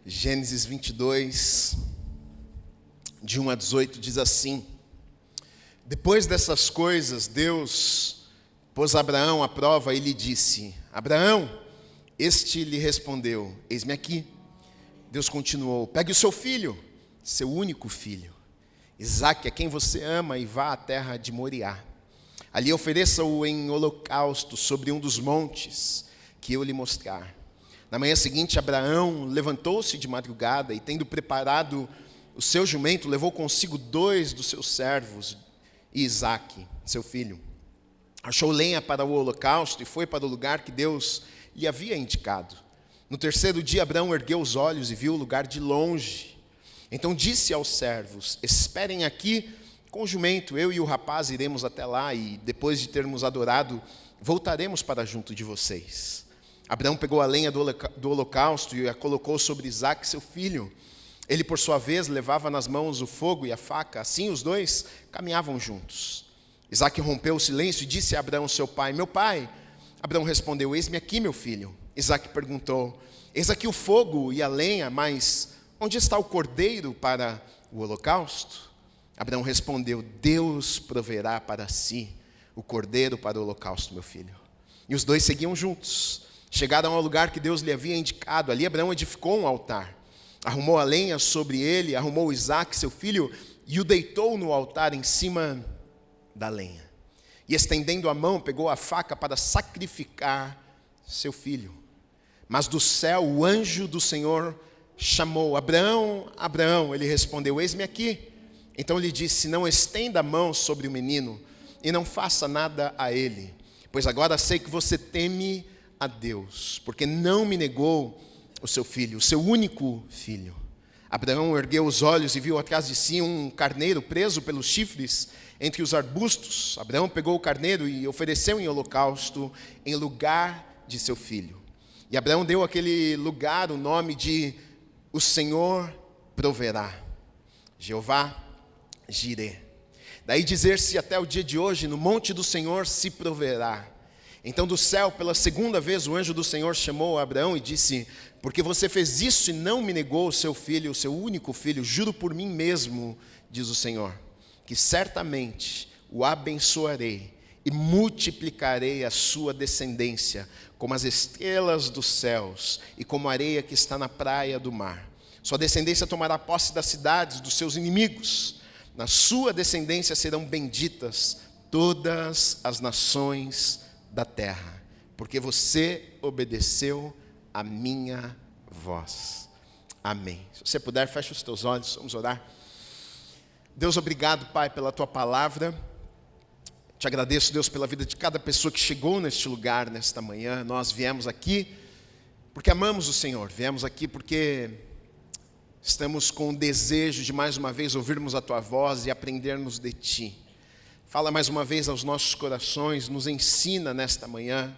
Gênesis 22, de 1 a 18, diz assim: Depois dessas coisas, Deus pôs Abraão à prova e lhe disse: Abraão, este lhe respondeu: Eis-me aqui. Deus continuou: Pegue o seu filho, seu único filho, Isaque, a quem você ama, e vá à terra de Moriá. Ali ofereça-o em holocausto sobre um dos montes que eu lhe mostrar. Na manhã seguinte, Abraão levantou-se de madrugada e, tendo preparado o seu jumento, levou consigo 2 dos seus servos e Isaque, seu filho. Achou lenha para o holocausto e foi para o lugar que Deus lhe havia indicado. No terceiro dia, Abraão ergueu os olhos e viu o lugar de longe. Então disse aos servos: Esperem aqui com o jumento, eu e o rapaz iremos até lá e, depois de termos adorado, voltaremos para junto de vocês. Abraão pegou a lenha do holocausto e a colocou sobre Isaque, seu filho. Ele, por sua vez, levava nas mãos o fogo e a faca. Assim os dois caminhavam juntos. Isaque rompeu o silêncio e disse a Abraão, seu pai: Meu pai. Abraão respondeu: Eis-me aqui, meu filho. Isaque perguntou: Eis aqui o fogo e a lenha, mas onde está o cordeiro para o holocausto? Abraão respondeu: Deus proverá para si o cordeiro para o holocausto, meu filho. E os dois seguiam juntos. Chegaram ao lugar que Deus lhe havia indicado. Ali Abraão edificou um altar. Arrumou a lenha sobre ele, arrumou Isaque, seu filho, e o deitou no altar em cima da lenha. E estendendo a mão, pegou a faca para sacrificar seu filho. Mas do céu o anjo do Senhor chamou: Abraão, Abraão. Ele respondeu: Eis-me aqui. Então lhe disse: Não estenda a mão sobre o menino e não faça nada a ele, pois agora sei que você teme a Deus, porque não me negou o seu filho, o seu único filho. Abraão ergueu os olhos e viu atrás de si um carneiro preso pelos chifres entre os arbustos. Abraão pegou o carneiro e ofereceu em holocausto em lugar de seu filho. E Abraão deu àquele lugar o nome de O Senhor Proverá, Jeová Jireh. Daí dizer-se até o dia de hoje: No monte do Senhor se proverá. Então do céu, pela segunda vez, o anjo do Senhor chamou a Abraão e disse: Porque você fez isso e não me negou o seu filho, o seu único filho, juro por mim mesmo, diz o Senhor, que certamente o abençoarei e multiplicarei a sua descendência como as estrelas dos céus e como a areia que está na praia do mar. Sua descendência tomará posse das cidades dos seus inimigos. Na sua descendência serão benditas todas as nações da terra, porque você obedeceu a minha voz. Amém. Se você puder, feche os teus olhos, vamos orar. Deus, obrigado, Pai, pela tua palavra. Te agradeço, Deus, pela vida de cada pessoa que chegou neste lugar, nesta manhã. Nós viemos aqui porque amamos o Senhor, viemos aqui porque estamos com o desejo de mais uma vez ouvirmos a tua voz e aprendermos de ti. Fala mais uma vez aos nossos corações, nos ensina nesta manhã,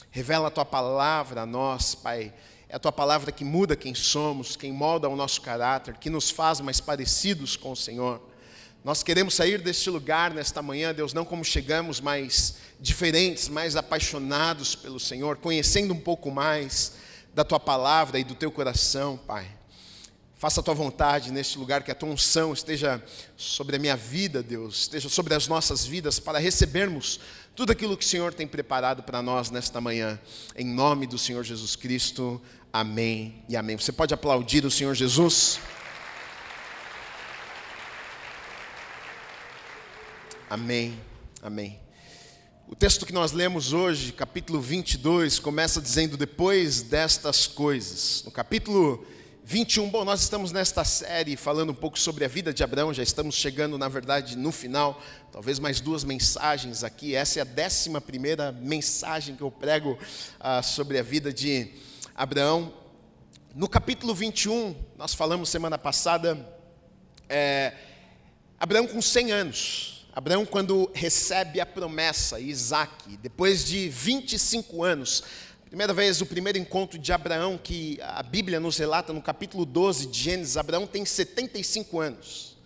revela a tua palavra a nós, Pai. É a tua palavra que muda quem somos, quem molda o nosso caráter, que nos faz mais parecidos com o Senhor. Nós queremos sair deste lugar nesta manhã, Deus, não como chegamos, mas diferentes, mais apaixonados pelo Senhor, conhecendo um pouco mais da tua palavra e do teu coração, Pai. Faça a tua vontade neste lugar, que a tua unção esteja sobre a minha vida, Deus, esteja sobre as nossas vidas, para recebermos tudo aquilo que o Senhor tem preparado para nós nesta manhã. Em nome do Senhor Jesus Cristo, amém e amém. Você pode aplaudir o Senhor Jesus? Amém, amém. O texto que nós lemos hoje, capítulo 22, começa dizendo: Depois destas coisas. No capítulo 21, bom, nós estamos nesta série falando um pouco sobre a vida de Abraão, já estamos chegando, na verdade, no final, talvez mais 2 mensagens aqui. Essa é a 11ª mensagem que eu prego sobre a vida de Abraão. No capítulo 21, nós falamos semana passada, Abraão com 100 anos, Abraão quando recebe a promessa, Isaque, depois de 25 anos, primeira vez, o primeiro encontro de Abraão que a Bíblia nos relata no capítulo 12 de Gênesis. Abraão tem 75 anos.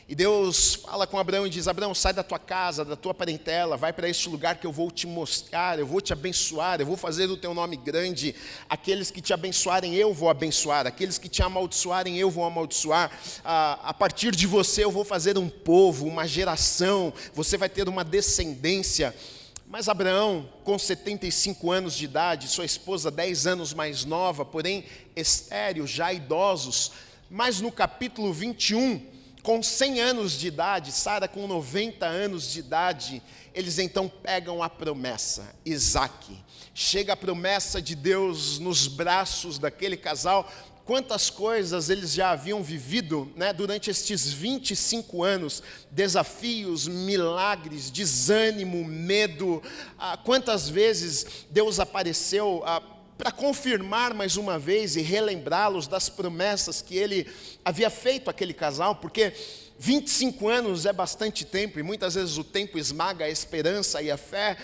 E Deus fala com Abraão e diz: Abraão, sai da tua casa, da tua parentela, vai para este lugar que eu vou te mostrar, eu vou te abençoar, eu vou fazer do teu nome grande. Aqueles que te abençoarem, eu vou abençoar. Aqueles que te amaldiçoarem, eu vou amaldiçoar. A partir de você eu vou fazer um povo, uma geração, você vai ter uma descendência. Mas Abraão, com 75 anos de idade, sua esposa 10 anos mais nova, porém estéril, já idosos. Mas no capítulo 21, com 100 anos de idade, Sara com 90 anos de idade, eles então pegam a promessa, Isaque. Chega a promessa de Deus nos braços daquele casal. Quantas coisas eles já haviam vivido, né, durante estes 25 anos, desafios, milagres, desânimo, medo. Quantas vezes Deus apareceu para confirmar mais uma vez e relembrá-los das promessas que ele havia feito àquele casal, porque 25 anos é bastante tempo, e muitas vezes o tempo esmaga a esperança e a fé,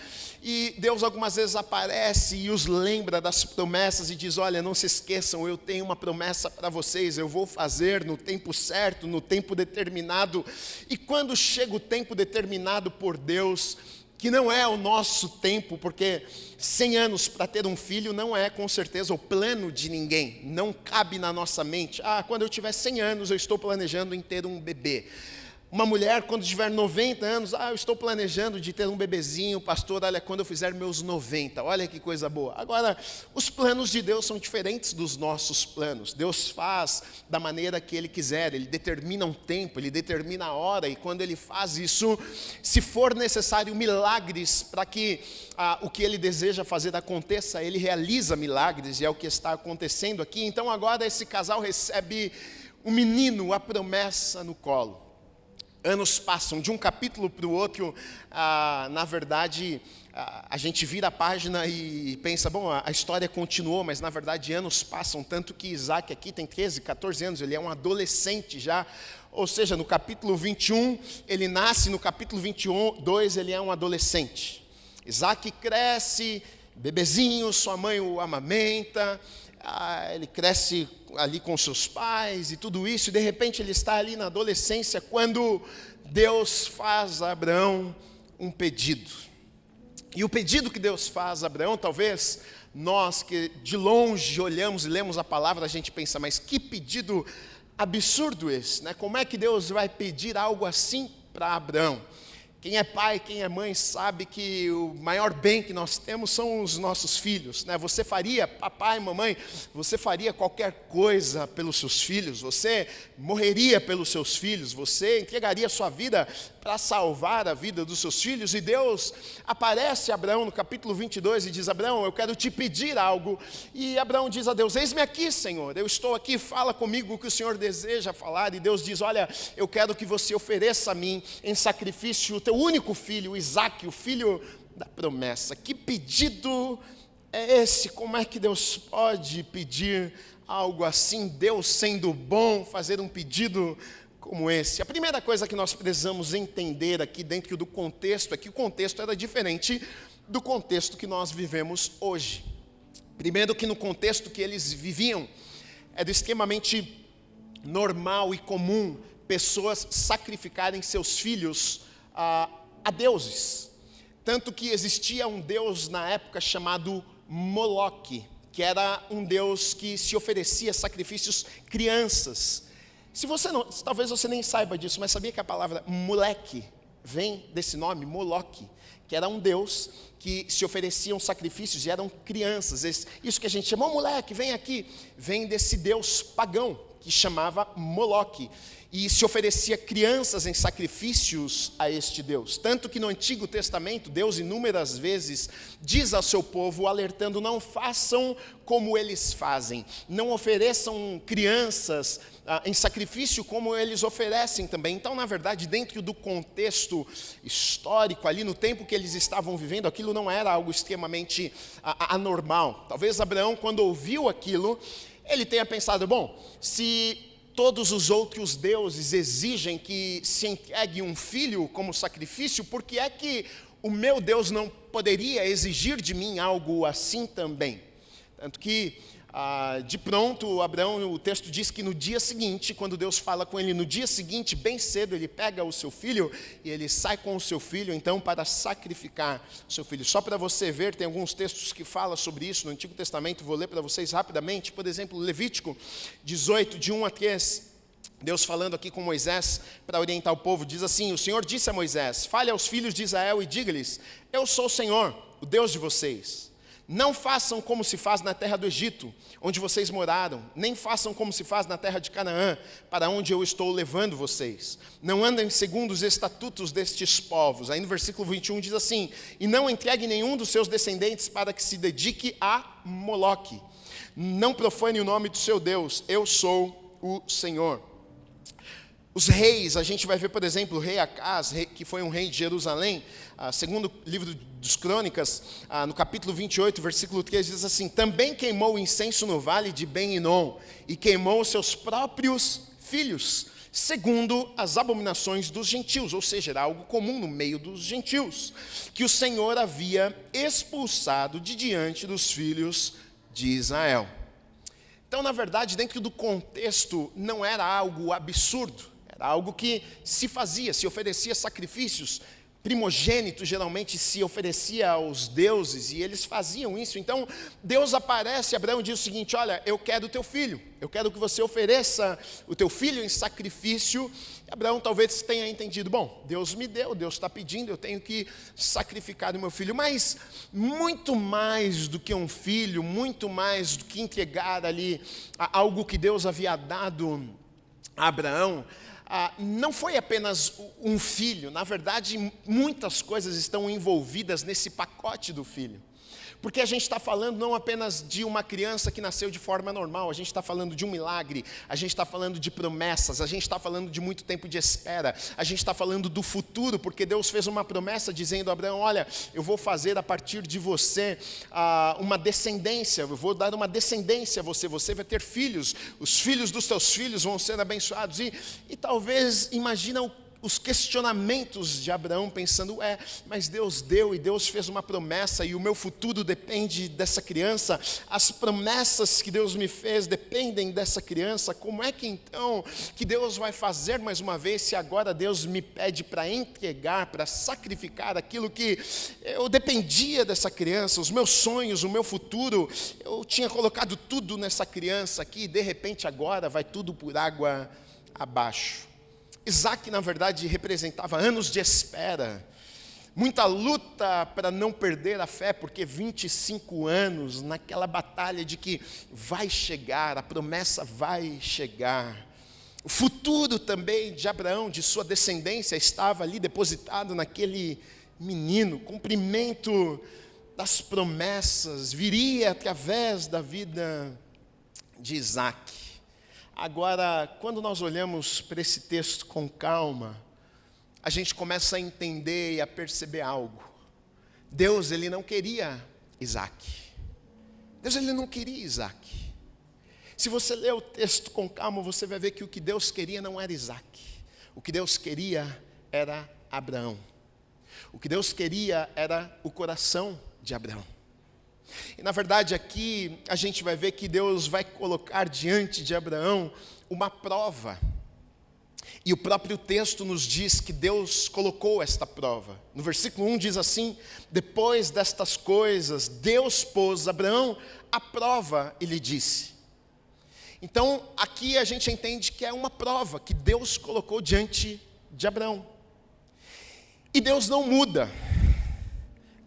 e Deus algumas vezes aparece e os lembra das promessas e diz: olha, não se esqueçam, eu tenho uma promessa para vocês, eu vou fazer no tempo certo, no tempo determinado. E quando chega o tempo determinado por Deus, que não é o nosso tempo, porque 100 anos para ter um filho não é com certeza o plano de ninguém, não cabe na nossa mente: quando eu tiver 100 anos eu estou planejando em ter um bebê. Uma mulher, quando tiver 90 anos, eu estou planejando de ter um bebezinho, pastor, olha, quando eu fizer meus 90, olha que coisa boa. Agora, os planos de Deus são diferentes dos nossos planos. Deus faz da maneira que Ele quiser, Ele determina um tempo, Ele determina a hora, e quando Ele faz isso, se for necessário milagres para que o que Ele deseja fazer aconteça, Ele realiza milagres, e é o que está acontecendo aqui. Então agora esse casal recebe um menino, a promessa no colo. Anos passam de um capítulo para o outro, na verdade, a gente vira a página e pensa, bom, a história continuou, mas na verdade anos passam, tanto que Isaque aqui tem 13, 14 anos, ele é um adolescente já, ou seja, no capítulo 21 ele nasce, no capítulo 22 ele é um adolescente. Isaque cresce, bebezinho, sua mãe o amamenta, ele cresce ali com seus pais e tudo isso, e de repente ele está ali na adolescência, quando Deus faz a Abraão um pedido. E o pedido que Deus faz a Abraão, talvez nós que de longe olhamos e lemos a palavra, a gente pensa, mas que pedido absurdo esse, né? Como é que Deus vai pedir algo assim para Abraão? Quem é pai, quem é mãe sabe que o maior bem que nós temos são os nossos filhos, né? Você faria, papai, mamãe, você faria qualquer coisa pelos seus filhos, você morreria pelos seus filhos, você entregaria sua vida para salvar a vida dos seus filhos. E Deus aparece a Abraão no capítulo 22 e diz: Abraão, eu quero te pedir algo. E Abraão diz a Deus: eis-me aqui, Senhor, eu estou aqui, fala comigo o que o Senhor deseja falar. E Deus diz: olha, eu quero que você ofereça a mim em sacrifício o teu único filho, Isaque, o filho da promessa. Que pedido é esse? Como é que Deus pode pedir algo assim? Deus, sendo bom, fazer um pedido como esse. A primeira coisa que nós precisamos entender aqui dentro do contexto é que o contexto era diferente do contexto que nós vivemos hoje. Primeiro, que no contexto que eles viviam era extremamente normal e comum pessoas sacrificarem seus filhos a deuses. Tanto que existia um deus na época chamado Moloque, que era um deus que se oferecia sacrifícios crianças. Se você não, talvez você nem saiba disso, mas sabia que a palavra moleque vem desse nome, Moloque, que era um deus que se ofereciam sacrifícios e eram crianças. Isso que a gente chama, moleque, vem aqui, vem desse deus pagão que chamava Moloque, e se oferecia crianças em sacrifícios a este Deus. Tanto que no Antigo Testamento, Deus inúmeras vezes diz ao seu povo, alertando: não façam como eles fazem, não ofereçam crianças em sacrifício como eles oferecem também. Então, na verdade, dentro do contexto histórico, ali no tempo que eles estavam vivendo, aquilo não era algo extremamente anormal. Talvez Abraão, quando ouviu aquilo, ele tenha pensado: bom, se todos os outros deuses exigem que se entregue um filho como sacrifício, por que é que o meu Deus não poderia exigir de mim algo assim também? Tanto que De pronto, Abraão, o texto diz que no dia seguinte, quando Deus fala com ele, no dia seguinte, bem cedo, ele pega o seu filho e ele sai com o seu filho, então, para sacrificar o seu filho. Só para você ver, tem alguns textos que falam sobre isso no Antigo Testamento, vou ler para vocês rapidamente. Por exemplo, Levítico 18, de 1 a 3, Deus falando aqui com Moisés para orientar o povo, diz assim: o Senhor disse a Moisés: fale aos filhos de Israel e diga-lhes: eu sou o Senhor, o Deus de vocês. Não façam como se faz na terra do Egito, onde vocês moraram, nem façam como se faz na terra de Canaã, para onde eu estou levando vocês. Não andem segundo os estatutos destes povos. Aí no versículo 21 diz assim: e não entregue nenhum dos seus descendentes para que se dedique a Moloque. Não profane o nome do seu Deus, eu sou o Senhor. Os reis, a gente vai ver, por exemplo, o rei Acaz, que foi um rei de Jerusalém, segundo livro dos Crônicas, no capítulo 28, versículo 3, diz assim: também queimou incenso no vale de Ben-Hinom, e queimou seus próprios filhos, segundo as abominações dos gentios, ou seja, era algo comum no meio dos gentios, que o Senhor havia expulsado de diante dos filhos de Israel. Então, na verdade, dentro do contexto, não era algo absurdo, era algo que se fazia, se oferecia sacrifícios. Primogênito geralmente se oferecia aos deuses e eles faziam isso. Então Deus aparece, Abraão diz o seguinte: olha, eu quero o teu filho, eu quero que você ofereça o teu filho em sacrifício. E Abraão talvez tenha entendido: bom, Deus me deu, Deus está pedindo, eu tenho que sacrificar o meu filho. Mas muito mais do que um filho, muito mais do que entregar ali algo que Deus havia dado a Abraão, não foi apenas um filho. Na verdade, muitas coisas estão envolvidas nesse pacote do filho. Porque a gente está falando não apenas de uma criança que nasceu de forma normal, a gente está falando de um milagre, a gente está falando de promessas, a gente está falando de muito tempo de espera, a gente está falando do futuro, porque Deus fez uma promessa dizendo a Abraão: olha, eu vou fazer a partir de você uma descendência, eu vou dar uma descendência a você, você vai ter filhos, os filhos dos teus filhos vão ser abençoados. E talvez, imagina os questionamentos de Abraão, pensando: mas Deus deu e Deus fez uma promessa e o meu futuro depende dessa criança, as promessas que Deus me fez dependem dessa criança, como é que então que Deus vai fazer mais uma vez, se agora Deus me pede para entregar, para sacrificar aquilo que eu dependia dessa criança, os meus sonhos, o meu futuro, eu tinha colocado tudo nessa criança aqui, e de repente agora vai tudo por água abaixo. Isaac, na verdade, representava anos de espera, muita luta para não perder a fé, porque 25 anos naquela batalha de que vai chegar, a promessa vai chegar. O futuro também de Abraão, de sua descendência, estava ali depositado naquele menino. O cumprimento das promessas viria através da vida de Isaac. Agora, quando nós olhamos para esse texto com calma, a gente começa a entender e a perceber algo. Deus, ele não queria Isaac. Deus, ele não queria Isaac. Se você ler o texto com calma, você vai ver que o que Deus queria não era Isaac. O que Deus queria era Abraão. O que Deus queria era o coração de Abraão. E na verdade aqui a gente vai ver que Deus vai colocar diante de Abraão uma prova. E o próprio texto nos diz que Deus colocou esta prova. No versículo 1 diz assim: depois destas coisas, Deus pôs Abraão à prova e lhe disse. Então aqui a gente entende que é uma prova que Deus colocou diante de Abraão. E Deus não muda.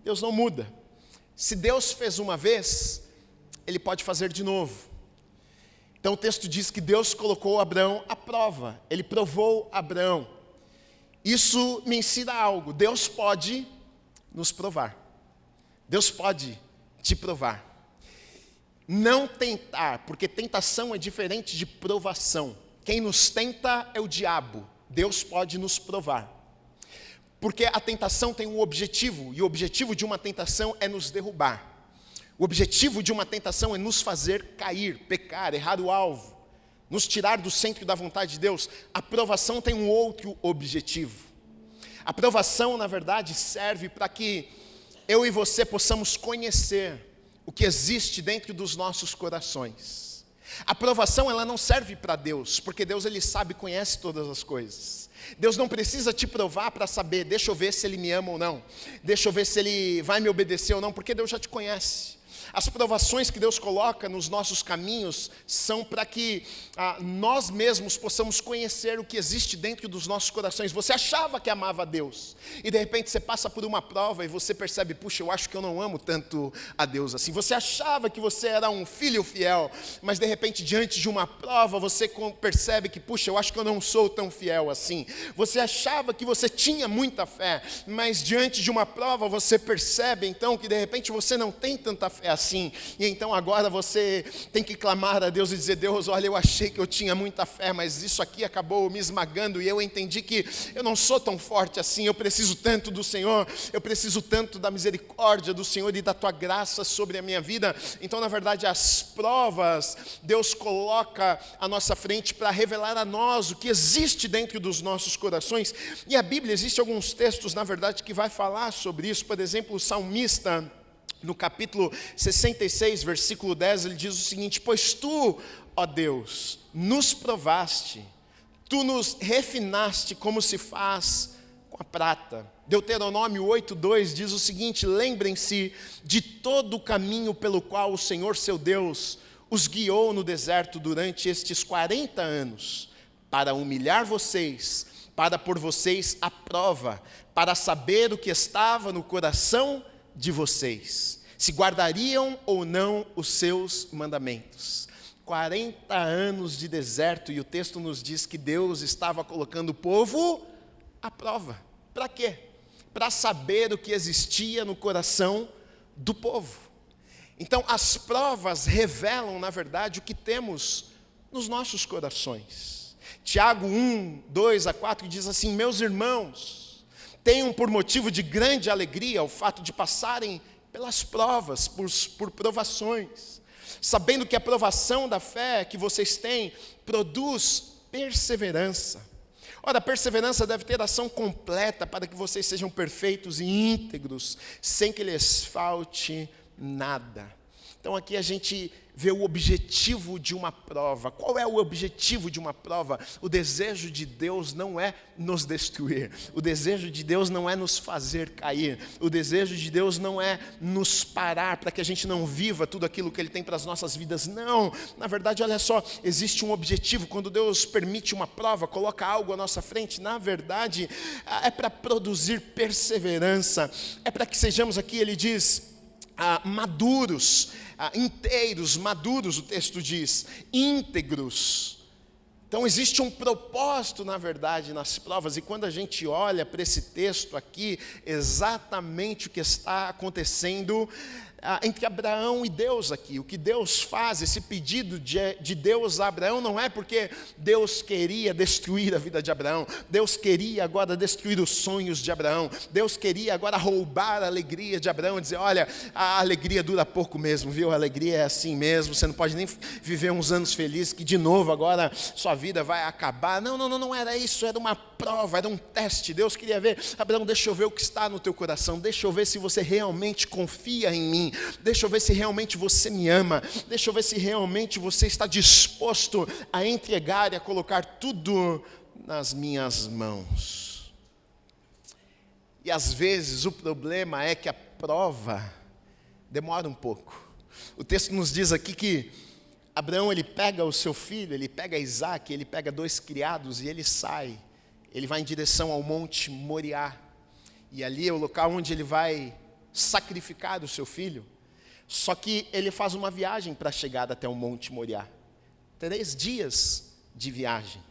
Deus não muda. Se Deus fez uma vez, Ele pode fazer de novo. Então o texto diz que Deus colocou Abraão à prova. Ele provou Abraão. Isso me ensina algo. Deus pode nos provar. Deus pode te provar. Não tentar, porque tentação é diferente de provação. Quem nos tenta é o diabo. Deus pode nos provar. Porque a tentação tem um objetivo, e o objetivo de uma tentação é nos derrubar. O objetivo de uma tentação é nos fazer cair, pecar, errar o alvo, nos tirar do centro da vontade de Deus. A provação tem um outro objetivo. A provação, na verdade, serve para que eu e você possamos conhecer o que existe dentro dos nossos corações. A provação, ela não serve para Deus, porque Deus, ele sabe, conhece todas as coisas. Deus não precisa te provar para saber, deixa eu ver se ele me ama ou não, deixa eu ver se ele vai me obedecer ou não, porque Deus já te conhece. As provações que Deus coloca nos nossos caminhos são para que nós mesmos possamos conhecer o que existe dentro dos nossos corações. Você achava que amava a Deus, e de repente você passa por uma prova e você percebe, puxa, eu acho que eu não amo tanto a Deus assim. Você achava que você era um filho fiel, mas de repente diante de uma prova você percebe que, puxa, eu acho que eu não sou tão fiel assim. Você achava que você tinha muita fé, mas diante de uma prova você percebe então que de repente você não tem tanta fé assim. E então agora você tem que clamar a Deus e dizer, Deus, olha, eu achei que eu tinha muita fé, mas isso aqui acabou me esmagando, e eu entendi que eu não sou tão forte assim, eu preciso tanto do Senhor, eu preciso tanto da misericórdia do Senhor e da Tua graça sobre a minha vida. Então, na verdade, as provas, Deus coloca à nossa frente para revelar a nós o que existe dentro dos nossos corações. E a Bíblia, existe alguns textos, na verdade, que vai falar sobre isso. Por exemplo, o salmista, no capítulo 66, versículo 10, ele diz o seguinte: pois tu, ó Deus, nos provaste, tu nos refinaste como se faz com a prata. Deuteronômio 8:2 diz o seguinte: lembrem-se de todo o caminho pelo qual o Senhor seu Deus os guiou no deserto durante estes 40 anos, para humilhar vocês, para pôr vocês à prova, para saber o que estava no coração de vocês, se guardariam ou não os seus mandamentos. 40 anos de deserto, e o texto nos diz que Deus estava colocando o povo à prova. Para quê? Para saber o que existia no coração do povo. Então, as provas revelam, na verdade, o que temos nos nossos corações. Tiago 1:2-4 diz assim: meus irmãos, tenham por motivo de grande alegria o fato de passarem pelas provas, por provações, sabendo que a provação da fé que vocês têm produz perseverança. Ora, a perseverança deve ter ação completa para que vocês sejam perfeitos e íntegros, sem que lhes falte nada. Então aqui a gente vê o objetivo de uma prova. Qual é o objetivo de uma prova? O desejo de Deus não é nos destruir. O desejo de Deus não é nos fazer cair. O desejo de Deus não é nos parar para que a gente não viva tudo aquilo que Ele tem para as nossas vidas. Não, na verdade, olha só, existe um objetivo. Quando Deus permite uma prova, coloca algo à nossa frente, na verdade, é para produzir perseverança. É para que sejamos aqui, Ele diz, maduros, inteiros, maduros, o texto diz, íntegros. Então existe um propósito, na verdade, nas provas, e quando a gente olha para esse texto aqui, exatamente o que está acontecendo entre Abraão e Deus aqui. O que Deus faz, esse pedido de Deus a Abraão, não é porque Deus queria destruir a vida de Abraão, Deus queria agora destruir os sonhos de Abraão, Deus queria agora roubar a alegria de Abraão, e dizer, olha, a alegria dura pouco mesmo, viu? A alegria é assim mesmo, você não pode nem viver uns anos felizes, que de novo agora sua vida vai acabar. Não era isso, era uma prova, era um teste. Deus queria ver, Abraão, deixa eu ver o que está no teu coração, deixa eu ver se você realmente confia em mim, deixa eu ver se realmente você me ama, deixa eu ver se realmente você está disposto a entregar e a colocar tudo nas minhas mãos. E às vezes o problema é que a prova demora um pouco. O texto nos diz aqui que Abraão, ele pega o seu filho, ele pega Isaque, ele pega 2 criados e ele sai. Ele vai em direção ao Monte Moriá. E ali é o local onde ele vai sacrificar o seu filho. Só que ele faz uma viagem para chegar até o Monte Moriá. 3 dias de viagem.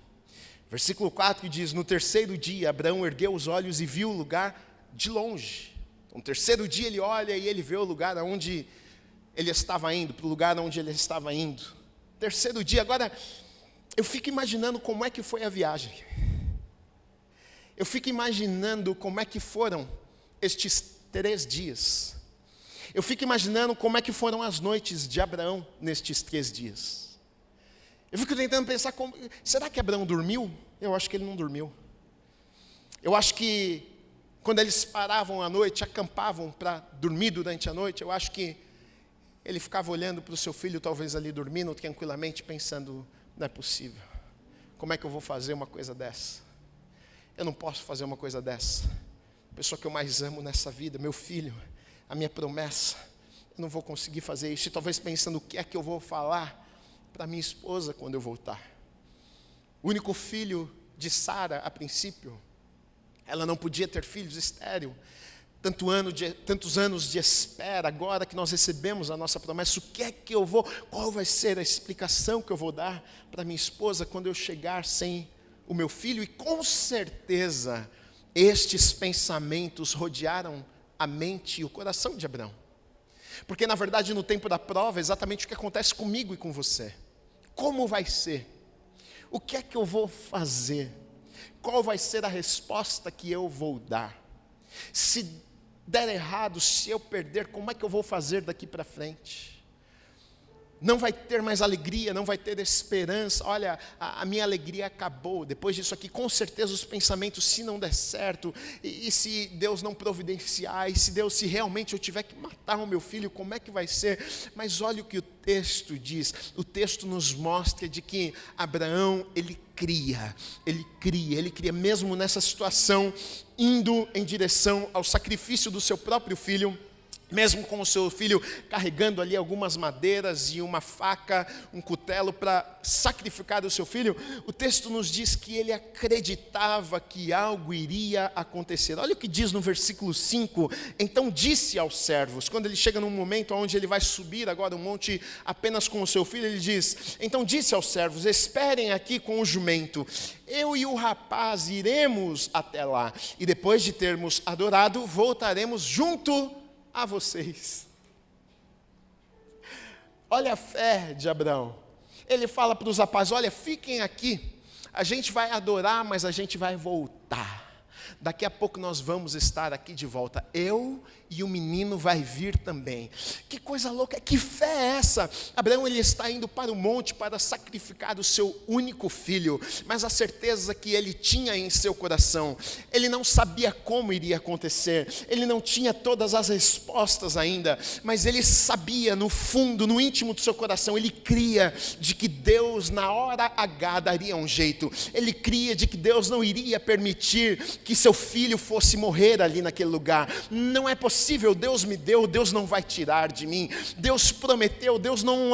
Versículo 4 diz, no 3º dia, Abraão ergueu os olhos e viu o lugar de longe. No 3º dia ele olha e ele vê o lugar aonde ele estava indo, para o lugar onde ele estava indo. 3º dia, agora, eu fico imaginando como é que foi a viagem. Eu fico imaginando como é que foram estes 3 dias. Eu fico imaginando como é que foram as noites de Abraão nestes 3 dias. Eu fico tentando pensar, será que Abraão dormiu? Eu acho que ele não dormiu. Eu acho que quando eles paravam à noite, acampavam para dormir durante a noite, eu acho que ele ficava olhando para o seu filho, talvez ali dormindo tranquilamente, pensando, não é possível. Como é que eu vou fazer uma coisa dessa? Eu não posso fazer uma coisa dessa. A pessoa que eu mais amo nessa vida, meu filho, a minha promessa, eu não vou conseguir fazer isso. E talvez pensando, o que é que eu vou falar para minha esposa quando eu voltar? O único filho de Sara, a princípio, ela não podia ter filhos, estéril. Tantos anos de espera, agora que nós recebemos a nossa promessa, o que é que eu vou, qual vai ser a explicação que eu vou dar para minha esposa quando eu chegar sem o meu filho? E com certeza, estes pensamentos rodearam a mente e o coração de Abraão. Porque na verdade no tempo da prova é exatamente o que acontece comigo e com você. Como vai ser? O que é que eu vou fazer? Qual vai ser a resposta que eu vou dar? Se der errado, se eu perder, como é que eu vou fazer daqui para frente? Não vai ter mais alegria, não vai ter esperança. Olha, a minha alegria acabou. Depois disso aqui, com certeza os pensamentos, se não der certo, e se Deus não providenciar, e se realmente eu tiver que matar o meu filho, como é que vai ser? Mas olha o que o texto diz. O texto nos mostra de que Abraão, ele cria, mesmo nessa situação, indo em direção ao sacrifício do seu próprio filho, mesmo com o seu filho carregando ali algumas madeiras e uma faca, um cutelo para sacrificar o seu filho, o texto nos diz que ele acreditava que algo iria acontecer. Olha o que diz no versículo 5, então disse aos servos, quando ele chega num momento onde ele vai subir agora um monte apenas com o seu filho, ele diz, então disse aos servos, esperem aqui com o jumento, eu e o rapaz iremos até lá, e depois de termos adorado, voltaremos junto a vocês. Olha a fé de Abraão. Ele fala para os rapazes, olha, fiquem aqui, a gente vai adorar, mas a gente vai voltar. Daqui a pouco nós vamos estar aqui de volta. Eu e o menino vai vir também. Que coisa louca, que fé é essa? Abraão, ele está indo para o monte para sacrificar o seu único filho, mas a certeza que ele tinha em seu coração, ele não sabia como iria acontecer, ele não tinha todas as respostas ainda, mas ele sabia no fundo, no íntimo do seu coração, ele cria de que Deus na hora H daria um jeito, ele cria de que Deus não iria permitir que seu filho fosse morrer ali naquele lugar. Não é possível, Deus me deu, Deus não vai tirar de mim. Deus prometeu, Deus não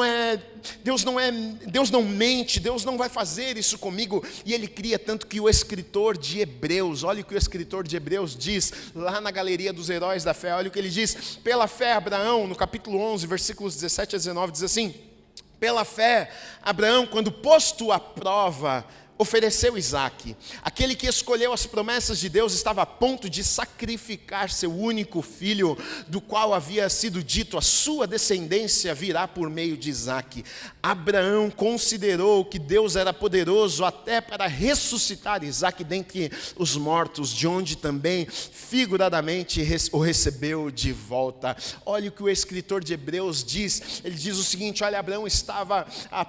mente, Deus não vai fazer isso comigo. E ele cria tanto que o escritor de Hebreus, olha o que o escritor de Hebreus diz lá na galeria dos heróis da fé, olha o que ele diz, pela fé Abraão, no capítulo 11, versículos 17 a 19, diz assim, pela fé Abraão, quando posto à prova, ofereceu Isaque. Aquele que escolheu as promessas de Deus estava a ponto de sacrificar seu único filho, do qual havia sido dito, a sua descendência virá por meio de Isaque. Abraão considerou que Deus era poderoso até para ressuscitar Isaque dentre os mortos, de onde também figuradamente o recebeu de volta. Olha o que o escritor de Hebreus diz, ele diz o seguinte, olha, Abraão estava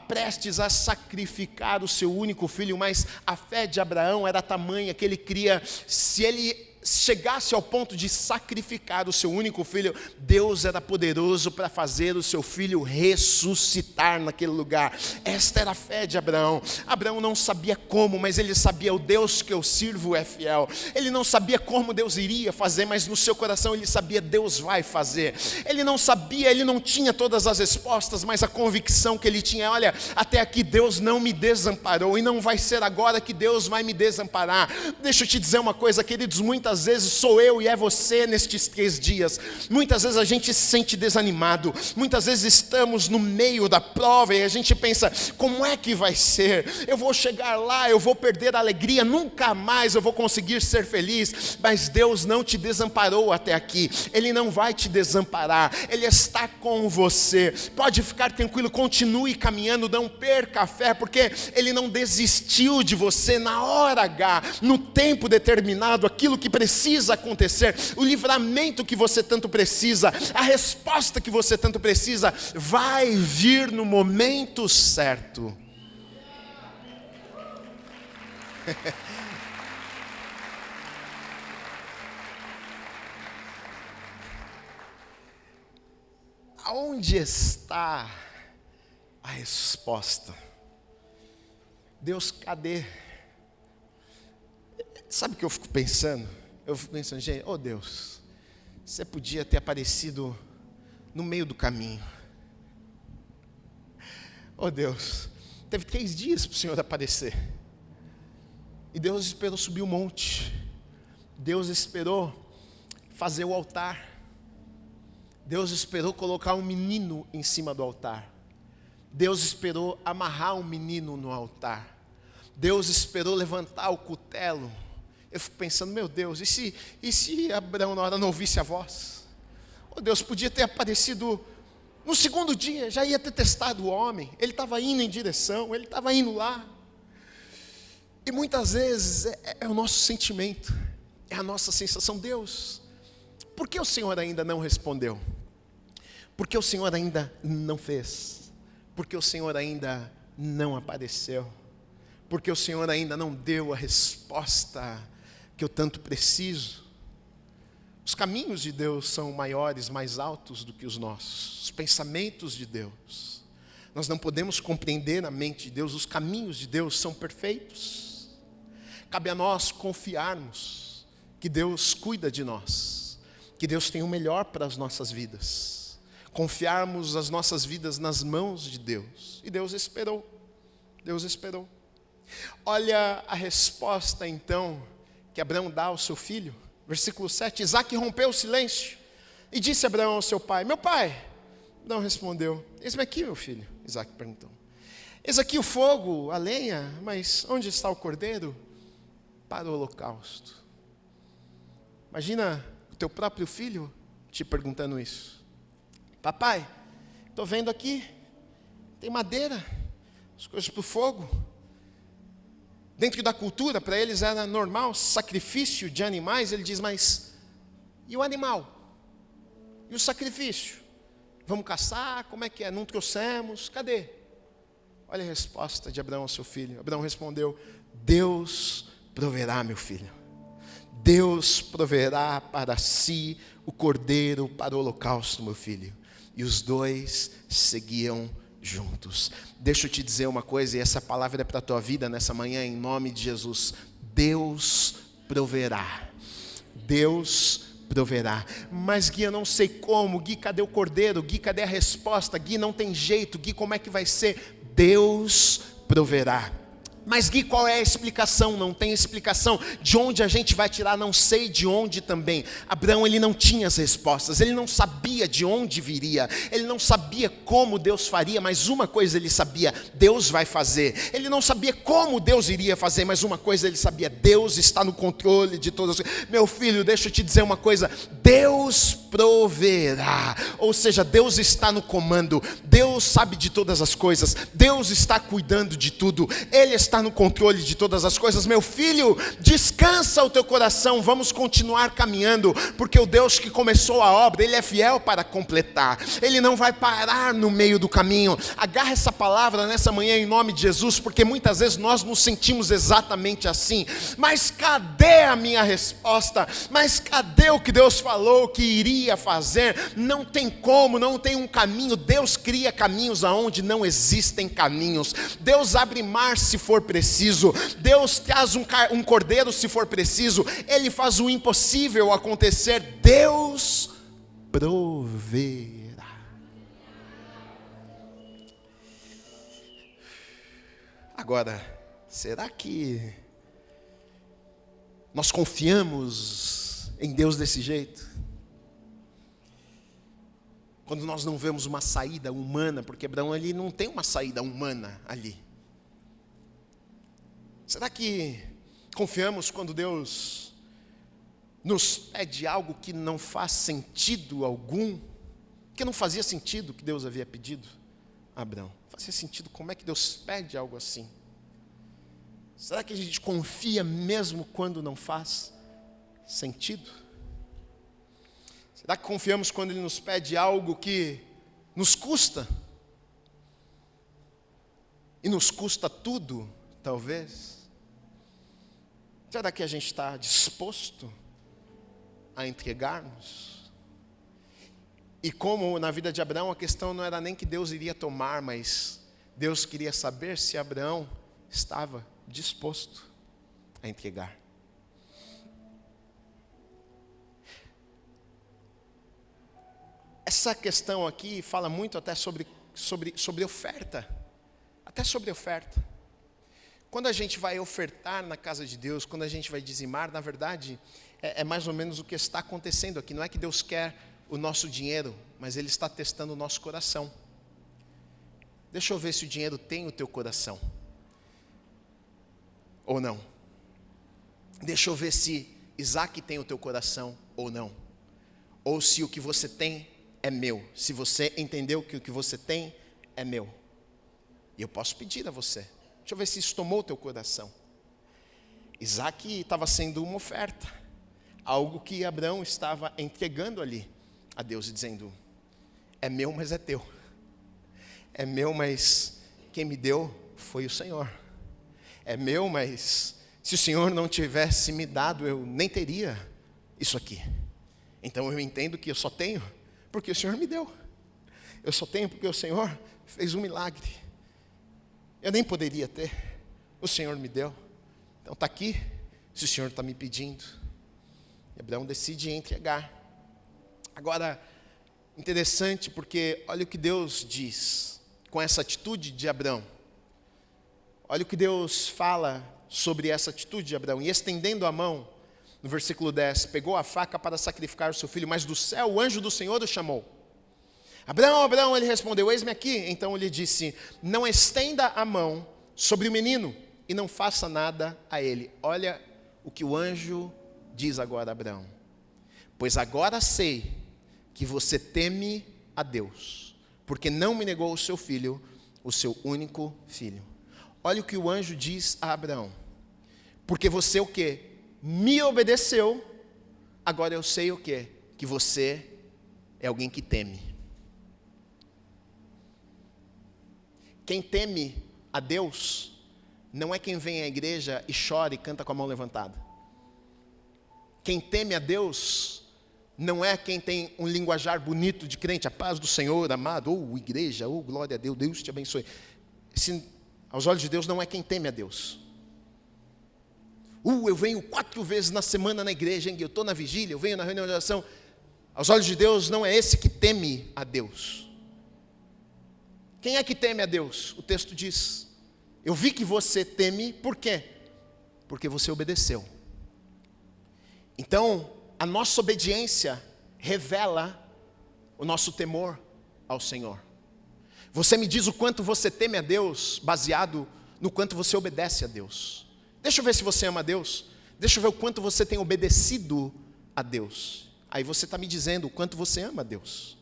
prestes a sacrificar o seu único filho, mas a fé de Abraão era tamanha que ele cria, se ele chegasse ao ponto de sacrificar o seu único filho, Deus era poderoso para fazer o seu filho ressuscitar naquele lugar. Esta era a fé de Abraão. Abraão não sabia como, mas ele sabia, o Deus que eu sirvo é fiel. Ele não sabia como Deus iria fazer, mas no seu coração ele sabia, Deus vai fazer. Ele não sabia, ele não tinha todas as respostas, mas a convicção que ele tinha, olha, até aqui Deus não me desamparou, e não vai ser agora que Deus vai me desamparar. Deixa eu te dizer uma coisa, queridos, muitas vezes sou eu e é você nestes 3 dias, muitas vezes a gente se sente desanimado, muitas vezes estamos no meio da prova e a gente pensa, como é que vai ser? Eu vou chegar lá, eu vou perder a alegria, nunca mais eu vou conseguir ser feliz, mas Deus não te desamparou até aqui, Ele não vai te desamparar, Ele está com você, pode ficar tranquilo, continue caminhando, não perca a fé, porque Ele não desistiu de você na hora H, no tempo determinado, aquilo que precisa acontecer, o livramento que você tanto precisa, a resposta que você tanto precisa, vai vir no momento certo. aonde está a resposta? Deus, cadê? Sabe o que eu fico pensando? Eu fico pensando, gente, oh Deus, você podia ter aparecido no meio do caminho. Oh Deus, teve 3 dias para o Senhor aparecer. E Deus esperou subir o monte. Deus esperou fazer o altar. Deus esperou colocar um menino em cima do altar. Deus esperou amarrar um menino no altar. Deus esperou levantar o cutelo. Eu fico pensando, meu Deus, e se Abraão na hora não ouvisse a voz? Oh Deus, podia ter aparecido no segundo dia, já ia ter testado o homem. Ele estava indo em direção, ele estava indo lá. E muitas vezes é o nosso sentimento, é a nossa sensação. Deus, por que o Senhor ainda não respondeu? Por que o Senhor ainda não fez? Porque o Senhor ainda não apareceu, porque o Senhor ainda não deu a resposta que eu tanto preciso. Os caminhos de Deus são maiores, mais altos do que os nossos, os pensamentos de Deus, nós não podemos compreender a mente de Deus, os caminhos de Deus são perfeitos. Cabe a nós confiarmos que Deus cuida de nós, que Deus tem o melhor para as nossas vidas. Confiarmos as nossas vidas nas mãos de Deus. E Deus esperou. Deus esperou. Olha a resposta então que Abraão dá ao seu filho. Versículo 7. Isaque rompeu o silêncio e disse a Abraão ao seu pai: meu pai. Não respondeu. Eis-me aqui, meu filho. Isaque perguntou. Eis aqui o fogo, a lenha, mas onde está o cordeiro para o holocausto? Imagina o teu próprio filho te perguntando isso. Papai, estou vendo aqui, tem madeira, as coisas para o fogo. Dentro da cultura, para eles era normal, sacrifício de animais. Ele diz, mas e o animal? E o sacrifício? Vamos caçar? Como é que é? Não trouxemos? Cadê? Olha a resposta de Abraão ao seu filho. Abraão respondeu: Deus proverá, meu filho. Deus proverá para si o cordeiro para o holocausto, meu filho. E os dois seguiam juntos. Deixa eu te dizer uma coisa, e essa palavra é para a tua vida nessa manhã, em nome de Jesus. Deus proverá. Deus proverá. Mas Gui, eu não sei como. Gui, cadê o cordeiro? Gui, cadê a resposta? Gui, não tem jeito. Gui, como é que vai ser? Deus proverá. Mas Gui, qual é a explicação? Não tem explicação. De onde a gente vai tirar? Não sei de onde também. Abraão, ele não tinha as respostas. Ele não sabia de onde viria. Ele não sabia como Deus faria. Mas uma coisa ele sabia: Deus vai fazer. Ele não sabia como Deus iria fazer. Mas uma coisa ele sabia: Deus está no controle de todas as coisas. Meu filho, deixa eu te dizer uma coisa: Deus proverá. Ou seja, Deus está no comando. Deus sabe de todas as coisas. Deus está cuidando de tudo. Ele está no controle de todas as coisas. Meu filho, descansa o teu coração, vamos continuar caminhando, porque o Deus que começou a obra, Ele é fiel para completar. Ele não vai parar no meio do caminho. Agarra essa palavra nessa manhã em nome de Jesus, porque muitas vezes nós nos sentimos exatamente assim. Mas cadê a minha resposta? Mas cadê o que Deus falou que iria fazer? Não tem como, não tem um caminho. Deus cria caminhos aonde não existem caminhos. Deus abre mar se for preciso. Deus traz um cordeiro se for preciso. Ele faz o impossível acontecer. Deus proverá. Agora, será que nós confiamos em Deus desse jeito? Quando nós não vemos uma saída humana, porque Abraão ali não tem uma saída humana ali. Será que confiamos quando Deus nos pede algo que não faz sentido algum? Que não fazia sentido o que Deus havia pedido a Abraão. Não fazia sentido, como é que Deus pede algo assim? Será que a gente confia mesmo quando não faz sentido? Será que confiamos quando Ele nos pede algo que nos custa? E nos custa tudo, talvez? Será que a gente está disposto a entregarmos? E como na vida de Abraão a questão não era nem que Deus iria tomar, mas Deus queria saber se Abraão estava disposto a entregar. Essa questão aqui fala muito até sobre oferta. Até sobre oferta. Quando a gente vai ofertar na casa de Deus, quando a gente vai dizimar, na verdade, é mais ou menos o que está acontecendo aqui. Não é que Deus quer o nosso dinheiro, mas Ele está testando o nosso coração. Deixa eu ver se o dinheiro tem o teu coração. Ou não. Deixa eu ver se Isaac tem o teu coração ou não. Ou se o que você tem é meu. Se você entendeu que o que você tem é meu. E eu posso pedir a você. Deixa eu ver se isso tomou o teu coração. Isaac estava sendo uma oferta. Algo que Abraão estava entregando ali a Deus e dizendo: é meu, mas é teu. É meu, mas quem me deu foi o Senhor. É meu, mas se o Senhor não tivesse me dado, eu nem teria isso aqui. Então eu entendo que eu só tenho porque o Senhor me deu. Eu só tenho porque o Senhor fez um milagre. Eu nem poderia ter. O Senhor me deu. Então está aqui, se o Senhor está me pedindo. E Abraão decide entregar. Agora, interessante porque olha o que Deus diz com essa atitude de Abraão. Olha o que Deus fala sobre essa atitude de Abraão. E estendendo a mão, no versículo 10, pegou a faca para sacrificar o seu filho, mas do céu o anjo do Senhor o chamou. Abraão, Abraão, ele respondeu: eis-me aqui. Então ele disse: não estenda a mão sobre o menino e não faça nada a ele. Olha o que o anjo diz agora a Abraão: pois agora sei que você teme a Deus, porque não me negou o seu filho, o seu único filho. Olha o que o anjo diz a Abraão: porque você o quê? Me obedeceu, agora eu sei o quê? Que você é alguém que teme. Quem teme a Deus não é quem vem à igreja e chora e canta com a mão levantada. Quem teme a Deus não é quem tem um linguajar bonito de crente, a paz do Senhor, amado, igreja, glória a Deus, Deus te abençoe. Aos olhos de Deus não é quem teme a Deus. Eu venho 4 vezes na semana na igreja, hein? Eu estou na vigília, eu venho na reunião de oração. Aos olhos de Deus não é esse que teme a Deus. Quem é que teme a Deus? O texto diz: eu vi que você teme, por quê? Porque você obedeceu. Então, a nossa obediência revela o nosso temor ao Senhor. Você me diz o quanto você teme a Deus, baseado no quanto você obedece a Deus. Deixa eu ver se você ama a Deus. Deixa eu ver o quanto você tem obedecido a Deus. Aí você está me dizendo o quanto você ama a Deus.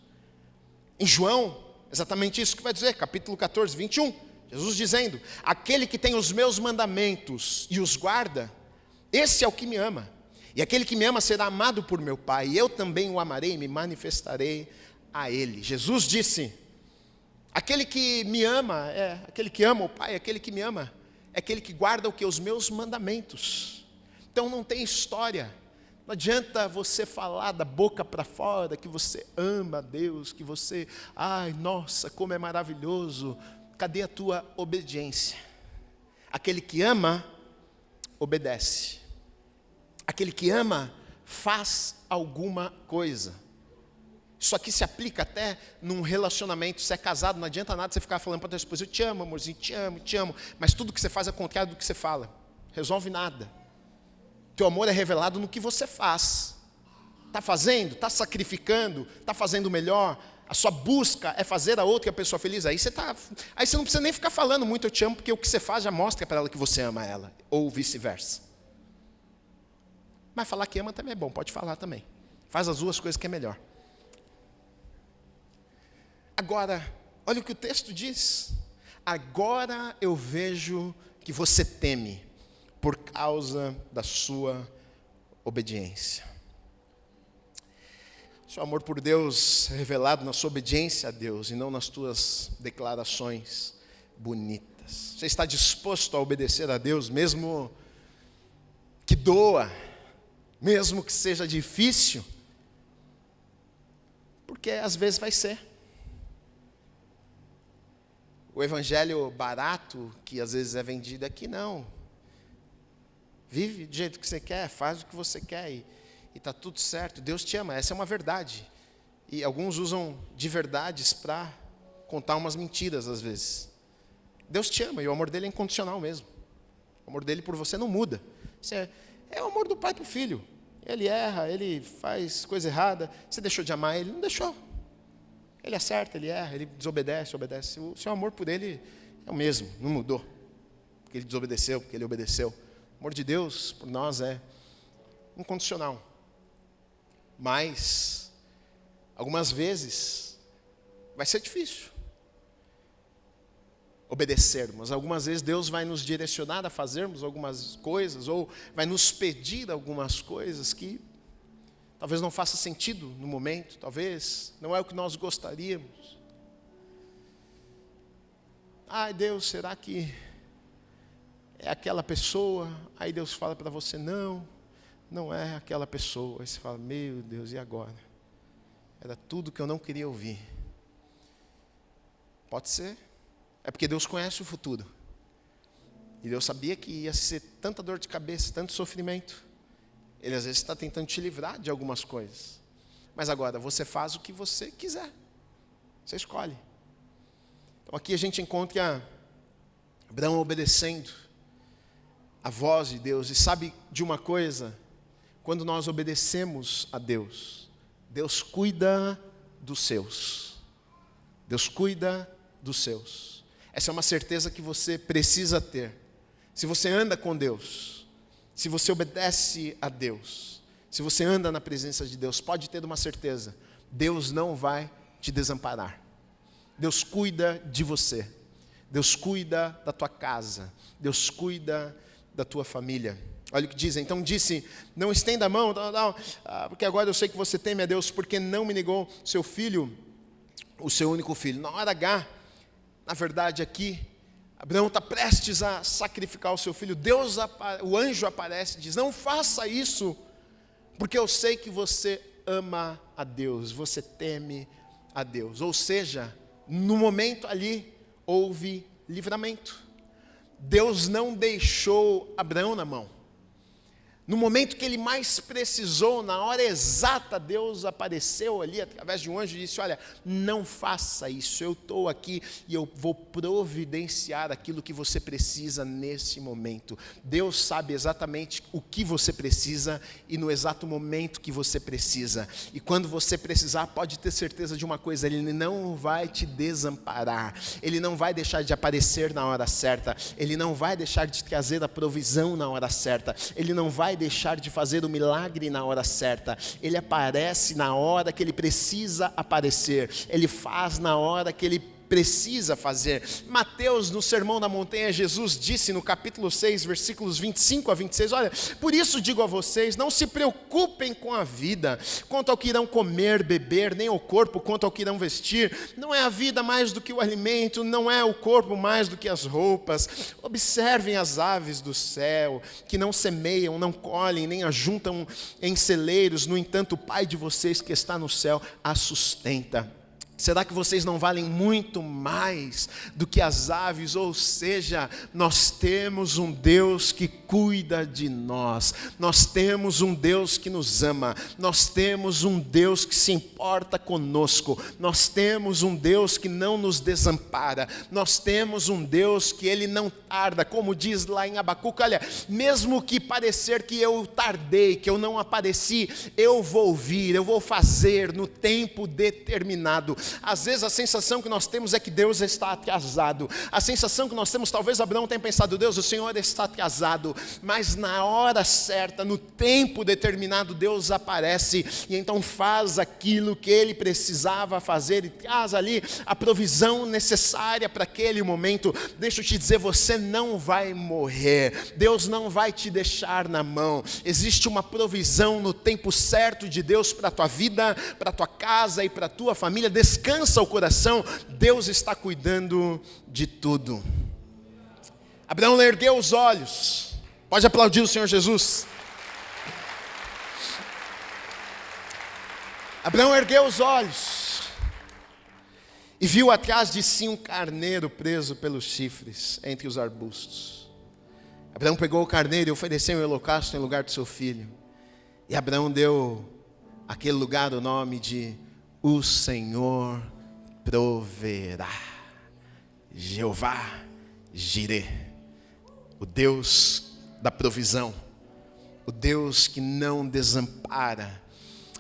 Em João, exatamente isso que vai dizer, capítulo 14, 21. Jesus dizendo: aquele que tem os meus mandamentos e os guarda, esse é o que me ama. E aquele que me ama será amado por meu Pai, e eu também o amarei e me manifestarei a ele. Jesus disse: aquele que me ama, aquele que ama o Pai, aquele que me ama, é aquele que guarda o que? Os meus mandamentos. Então não tem história. Não adianta você falar da boca para fora que você ama a Deus, que você, nossa, como é maravilhoso. Cadê a tua obediência? Aquele que ama, obedece. Aquele que ama, faz alguma coisa. Isso aqui se aplica até num relacionamento. Se é casado, não adianta nada você ficar falando para a tua esposa: eu te amo, amorzinho, te amo, te amo. Mas tudo que você faz é contrário do que você fala. Resolve nada. Teu amor é revelado no que você faz. Está fazendo? Está sacrificando? Está fazendo melhor? A sua busca é fazer a outra pessoa feliz? Aí você não precisa nem ficar falando muito eu te amo, porque o que você faz já mostra para ela que você ama ela. Ou vice-versa. Mas falar que ama também é bom, pode falar também. Faz as duas coisas que é melhor. Agora, olha o que o texto diz. Agora eu vejo que você teme por causa da sua obediência. Seu amor por Deus é revelado na sua obediência a Deus e não nas tuas declarações bonitas. Você está disposto a obedecer a Deus mesmo que doa, mesmo que seja difícil? Porque às vezes vai ser. O evangelho barato, que às vezes é vendido aqui, não. Vive do jeito que você quer, faz o que você quer e está tudo certo. Deus te ama, essa é uma verdade. E alguns usam de verdades para contar umas mentiras às vezes. Deus te ama e o amor dele é incondicional mesmo. O amor dele por você não muda. É o amor do pai para o filho. Ele erra, ele faz coisa errada. Você deixou de amar ele? Não deixou. Ele acerta, ele erra, ele desobedece, obedece. O seu amor por ele é o mesmo, não mudou. Porque ele desobedeceu, porque ele obedeceu. O amor de Deus por nós é incondicional. Mas, algumas vezes, vai ser difícil obedecermos. Algumas vezes Deus vai nos direcionar a fazermos algumas coisas, ou vai nos pedir algumas coisas que talvez não faça sentido no momento, talvez não é o que nós gostaríamos. Ai Deus, será que é aquela pessoa? Aí Deus fala para você, não é aquela pessoa. Aí você fala, meu Deus, e agora? Era tudo que eu não queria ouvir. Pode ser. É porque Deus conhece o futuro. E Deus sabia que ia ser tanta dor de cabeça, tanto sofrimento. Ele às vezes está tentando te livrar de algumas coisas. Mas agora, você faz o que você quiser. Você escolhe. Então aqui a gente encontra Abraão obedecendo a voz de Deus. E sabe de uma coisa? Quando nós obedecemos a Deus, Deus cuida dos seus. Deus cuida dos seus. Essa é uma certeza que você precisa ter. Se você anda com Deus, se você obedece a Deus, se você anda na presença de Deus, pode ter uma certeza, Deus não vai te desamparar. Deus cuida de você. Deus cuida da tua casa. Deus cuida da tua família. Olha o que diz. Então disse, não estenda a mão, porque agora eu sei que você teme a Deus, porque não me negou seu filho, o seu único filho. Na hora H, na verdade aqui, Abraão está prestes a sacrificar o seu filho. O anjo aparece e diz, não faça isso, porque eu sei que você ama a Deus, você teme a Deus. Ou seja, no momento ali, houve livramento. Deus não deixou Abraão na mão. No momento que ele mais precisou, na hora exata, Deus apareceu ali através de um anjo e disse, olha, não faça isso, eu estou aqui e eu vou providenciar aquilo que você precisa nesse momento. Deus sabe exatamente o que você precisa e no exato momento que você precisa. E quando você precisar, pode ter certeza de uma coisa, Ele não vai te desamparar, Ele não vai deixar de aparecer na hora certa, Ele não vai deixar de trazer a provisão na hora certa, Ele não vai deixar de fazer o milagre na hora certa. Ele aparece na hora que ele precisa aparecer. Ele faz na hora que ele precisa fazer. Mateus, no Sermão da Montanha, Jesus disse no capítulo 6, versículos 25 a 26, olha, por isso digo a vocês, não se preocupem com a vida, quanto ao que irão comer, beber, nem o corpo quanto ao que irão vestir. Não é a vida mais do que o alimento, não é o corpo mais do que as roupas. Observem as aves do céu, que não semeiam, não colhem, nem ajuntam em celeiros, no entanto o Pai de vocês que está no céu as sustenta. Será que vocês não valem muito mais do que as aves? Ou seja, nós temos um Deus que cuida de nós. Nós temos um Deus que nos ama. Nós temos um Deus que se importa conosco. Nós temos um Deus que não nos desampara. Nós temos um Deus que Ele não tarda. Como diz lá em Abacuque, olha, mesmo que parecer que eu tardei, que eu não apareci, eu vou vir, eu vou fazer no tempo determinado. Às vezes a sensação que nós temos é que Deus está atrasado. A sensação que nós temos, talvez Abraão tenha pensado, Deus, o Senhor está atrasado. Mas na hora certa, no tempo determinado, Deus aparece e então faz aquilo que Ele precisava fazer e traz ali a provisão necessária para aquele momento. Deixa eu te dizer, você não vai morrer. Deus não vai te deixar na mão. Existe uma provisão no tempo certo de Deus para a tua vida, para a tua casa e para a tua família. Descansa o coração, Deus está cuidando de tudo. Abraão ergueu os olhos. Pode aplaudir o Senhor Jesus. Abraão ergueu os olhos. e viu atrás de si um carneiro preso pelos chifres entre os arbustos. Abraão pegou o carneiro e ofereceu em holocausto em lugar do seu filho. E Abraão deu àquele lugar o nome de O Senhor proverá. Jeová Jirê, o Deus da provisão, o Deus que não desampara,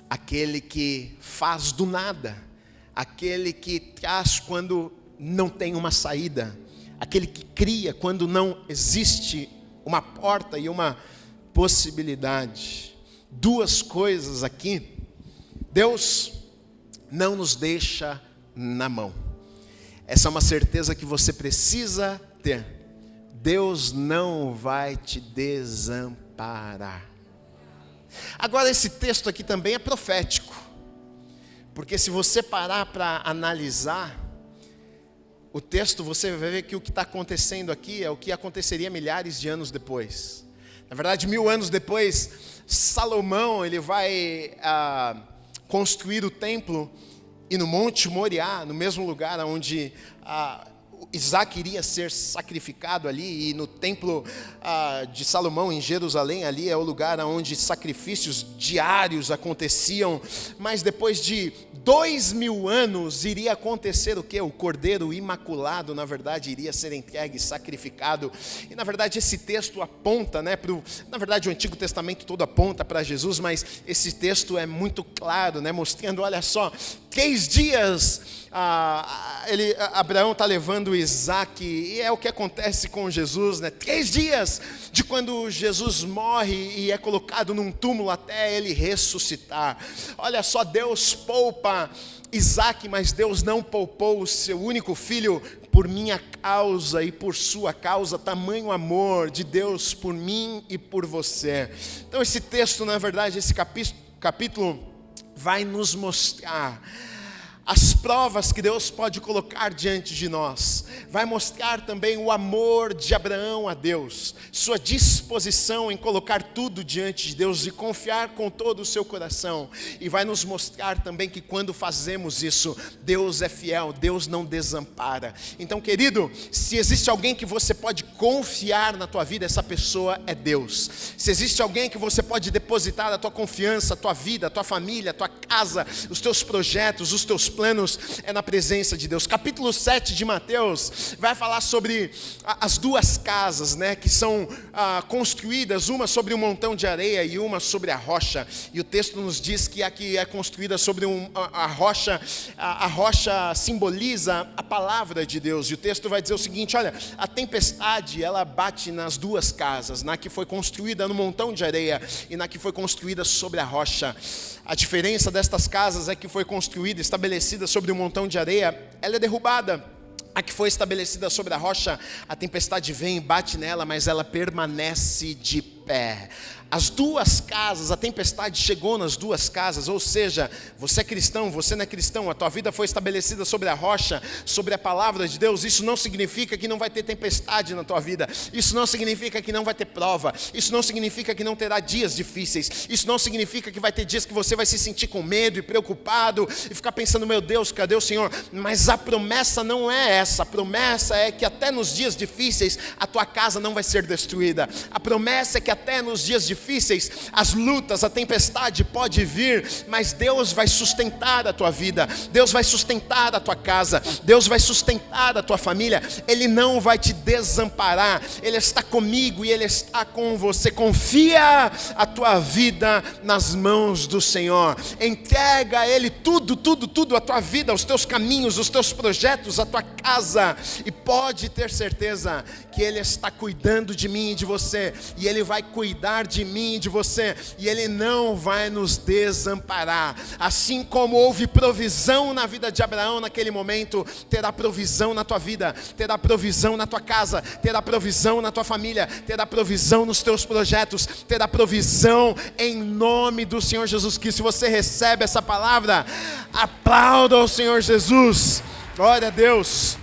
aquele que faz do nada, aquele que traz quando não tem uma saída, aquele que cria quando não existe uma porta e uma possibilidade. Duas coisas aqui, Deus não nos deixa na mão. Essa é uma certeza que você precisa ter. Deus não vai te desamparar. Agora, esse texto aqui também é profético, porque se você parar para analisar o texto, você vai ver que o que está acontecendo aqui é o que aconteceria milhares de anos depois. Na verdade, 1000 anos depois, Salomão ele vai construir o templo, e no Monte Moriá, no mesmo lugar onde Isaac iria ser sacrificado ali, e no templo de Salomão em Jerusalém, ali é o lugar onde sacrifícios diários aconteciam. Mas depois de 2000 anos iria acontecer o que? O Cordeiro Imaculado, na verdade, iria ser entregue, sacrificado. E na verdade esse texto aponta, na verdade o Antigo Testamento todo aponta para Jesus, mas esse texto é muito claro, mostrando, olha só, 3 dias Abraão está levando Isaac, e é o que acontece com Jesus, 3 dias de quando Jesus morre e é colocado num túmulo até ele ressuscitar. Olha só, Deus poupa Isaac, mas Deus não poupou o seu único filho por minha causa e por sua causa. Tamanho amor de Deus por mim e por você. Então esse texto, na verdade, esse capítulo vai nos mostrar as provas que Deus pode colocar diante de nós. Vai mostrar também o amor de Abraão a Deus, sua disposição em colocar tudo diante de Deus e confiar com todo o seu coração. E vai nos mostrar também que quando fazemos isso, Deus é fiel, Deus não desampara. Então, querido, se existe alguém que você pode confiar na tua vida, essa pessoa é Deus. Se existe alguém que você pode depositar a tua confiança, a tua vida, a tua família, a tua casa, os teus projetos, os teus planos, é na presença de Deus. Capítulo 7 de Mateus vai falar sobre as duas casas, que são construídas, uma sobre um montão de areia e uma sobre a rocha. E o texto nos diz que a que é construída sobre a rocha simboliza a palavra de Deus. E o texto vai dizer o seguinte: olha, a tempestade ela bate nas duas casas, na que foi construída no montão de areia e na que foi construída sobre a rocha. A diferença destas casas é que foi construída, estabelecida sobre um montão de areia, ela é derrubada. A que foi estabelecida sobre a rocha, a tempestade vem e bate nela, mas ela permanece de pé. As duas casas, a tempestade chegou nas duas casas, ou seja, você é cristão, você não é cristão, a tua vida foi estabelecida sobre a rocha, sobre a palavra de Deus. Isso não significa que não vai ter tempestade na tua vida, isso não significa que não vai ter prova, isso não significa que não terá dias difíceis, isso não significa que vai ter dias que você vai se sentir com medo e preocupado e ficar pensando, meu Deus, cadê o Senhor? Mas a promessa não é essa, a promessa é que até nos dias difíceis a tua casa não vai ser destruída. A promessa é que até nos dias difíceis, as lutas, a tempestade pode vir, mas Deus vai sustentar a tua vida, Deus vai sustentar a tua casa, Deus vai sustentar a tua família. Ele não vai te desamparar, Ele está comigo e Ele está com você. Confia a tua vida nas mãos do Senhor, entrega a Ele tudo, a tua vida, os teus caminhos, os teus projetos, a tua casa, e pode ter certeza que Ele está cuidando de mim e de você, e Ele vai cuidar de mim e de você, e Ele não vai nos desamparar. Assim como houve provisão na vida de Abraão naquele momento, terá provisão na tua vida, terá provisão na tua casa, terá provisão na tua família, terá provisão nos teus projetos, terá provisão em nome do Senhor Jesus Cristo. Se você recebe essa palavra, aplauda ao Senhor Jesus. Glória a Deus.